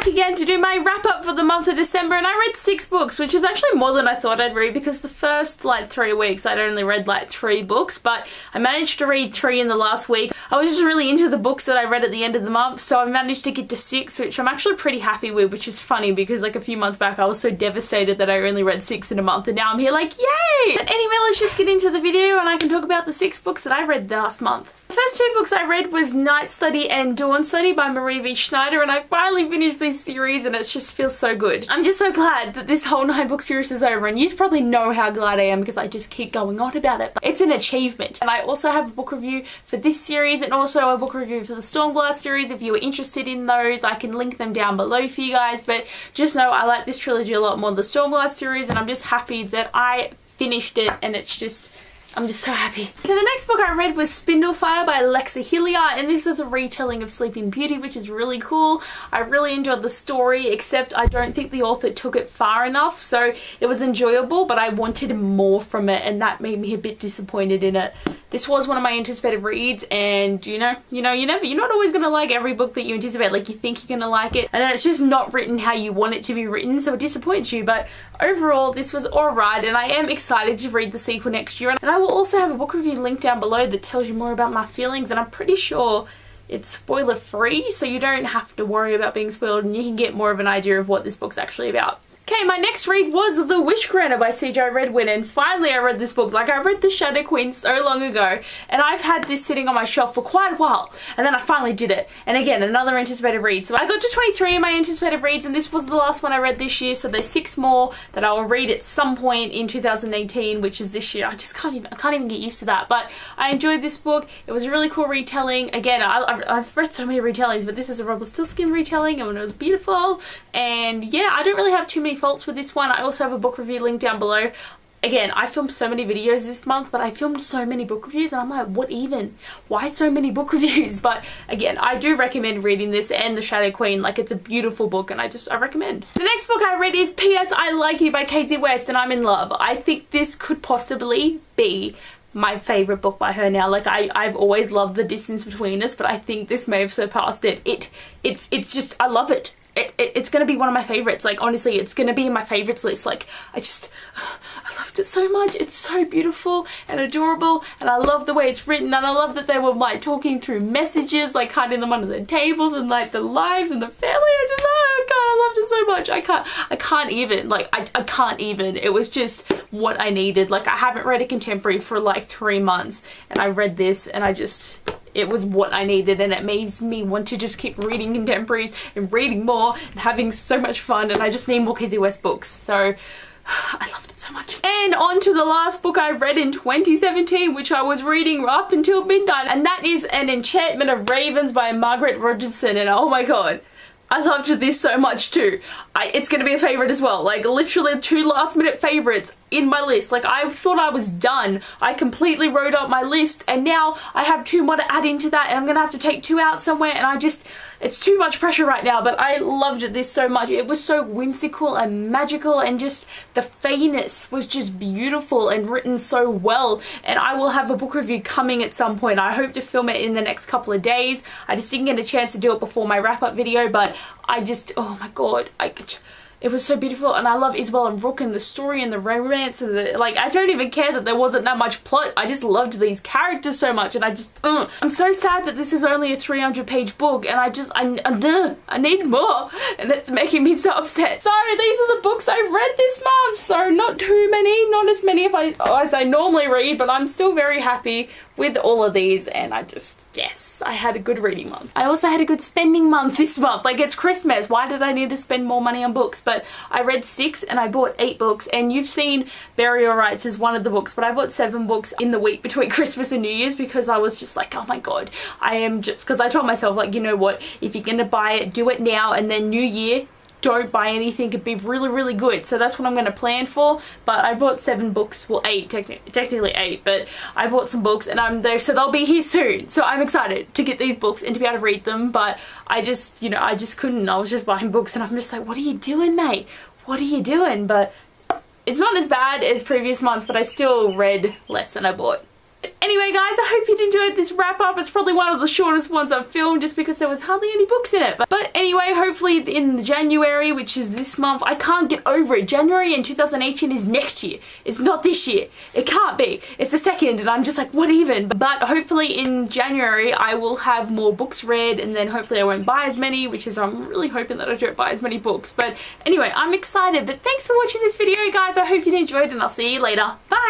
back again to do my wrap up for the month of December, and I read 6 books, which is actually more than I thought I'd read because the first like 3 weeks I'd only read like 3 books, but I managed to read 3 in the last week. I was just really into the books that I read at the end of the month, so I managed to get to 6, which I'm actually pretty happy with, which is funny because like a few months back I was so devastated that I only read 6 in a month, and now I'm here like, yay! But anyway, let's just get into the video and I can talk about the 6 books that I read last month. The first 2 books I read was Night Study and Dawn Study by Marie V. Schneider, and I finally finished this series and it just feels so good. I'm just so glad that this whole 9-book series is over, and you probably know how glad I am because I just keep going on about it. But it's an achievement. And I also have a book review for this series and also a book review for the Stormglass series. If you are interested in those, I can link them down below for you guys, but just know I like this trilogy a lot more than the Stormglass series, and I'm just happy that I finished it, and it's just, I'm just so happy. Okay, the next book I read was Spindlefire by Alexa Hilliard, and this is a retelling of Sleeping Beauty, which is really cool. I really enjoyed the story, except I don't think the author took it far enough, so it was enjoyable, but I wanted more from it, and that made me a bit disappointed in it. This was one of my anticipated reads, and you're not always gonna like every book that you anticipate. Like, you think you're gonna like it, and then it's just not written how you want it to be written, so it disappoints you. But overall, this was alright, and I am excited to read the sequel next year. And I will also have a book review linked down below that tells you more about my feelings, and I'm pretty sure it's spoiler free, so you don't have to worry about being spoiled, and you can get more of an idea of what this book's actually about. Okay, my next read was The Witch Granter by C.J. Redwin, and finally I read this book. Like, I read The Shadow Queen so long ago, and I've had this sitting on my shelf for quite a while, and then I finally did it. And again, another anticipated read. So I got to 23 in my anticipated reads, and this was the last one I read this year, so there's 6 more that I will read at some point in 2018, which is this year. I can't even get used to that, but I enjoyed this book. It was a really cool retelling. Again, I've read so many retellings, but this is a Rumpelstiltskin retelling, and it was beautiful. And yeah, I don't really have too many faults with this one. I also have a book review link down below. Again, I filmed so many videos this month, but I filmed so many book reviews, and I'm like, what even? Why so many book reviews? But again, I do recommend reading this and The Shadow Queen. Like, it's a beautiful book, and I recommend. The next book I read is P.S. I Like You by Casey West, and I'm in love. I think this could possibly be my favorite book by her now. Like, I've always loved The Distance Between Us, but I think this may have surpassed it. It's just, I love it. It's gonna be one of my favorites. Like, honestly, it's gonna be in my favorites list. Like, I loved it so much. It's so beautiful and adorable, and I love the way it's written, and I love that they were like talking through messages, like hiding them under the tables, and like the lives and the family. Oh god, I loved it so much. I can't even, like, I can't even. It was just what I needed. Like, I haven't read a contemporary for like 3 months, and I read this, and it was what I needed, and it makes me want to just keep reading contemporaries and reading more and having so much fun, and I just need more Casey West books. So I loved it so much. And on to the last book I read in 2017, which I was reading up until midnight, and that is An Enchantment of Ravens by Margaret Rogerson, and oh my god, I loved this so much too. It's gonna be a favorite as well. Like, literally 2 last minute favorites in my list. Like, I thought I was done. I completely wrote up my list, and now I have 2 more to add into that, and I'm gonna have to take 2 out somewhere, and it's too much pressure right now, but I loved this so much. It was so whimsical and magical, and just the fayness was just beautiful and written so well. And I will have a book review coming at some point. I hope to film it in the next couple of days. I just didn't get a chance to do it before my wrap-up video, but oh my god, it was so beautiful, and I love Isabel and Rook and the story and the romance and like, I don't even care that there wasn't that much plot. I just loved these characters so much, and I'm so sad that this is only a 300-page book, and I need more, and it's making me so upset. So these are the books I read this month. So not too many, not as many as I normally read, but I'm still very happy with all of these, and yes, I had a good reading month. I also had a good spending month this month. Like, it's Christmas. Why did I need to spend more money on books? But I read 6 and I bought 8 books, and you've seen Burial Rites as one of the books, but I bought 7 books in the week between Christmas and New Year's because I was just like, oh my god, because I told myself, like, you know what, if you're gonna buy it, do it now, and then New Year, don't buy anything. It'd be really, really good. So that's what I'm going to plan for. But I bought 7 books, well 8, technically 8, but I bought some books, and so they'll be here soon. So I'm excited to get these books and to be able to read them, but I just couldn't. I was just buying books, and I'm just like, what are you doing, mate? What are you doing? But it's not as bad as previous months, but I still read less than I bought. Anyway guys, I hope you enjoyed this wrap up. It's probably one of the shortest ones I've filmed just because there was hardly any books in it. But anyway, hopefully in January, which is this month, I can't get over it. January in 2018 is next year. It's not this year. It can't be. It's the 2nd and I'm just like, what even? But hopefully in January I will have more books read, and then hopefully I won't buy as many, which is I'm really hoping that I don't buy as many books. But anyway, I'm excited. But thanks for watching this video guys. I hope you enjoyed and I'll see you later. Bye!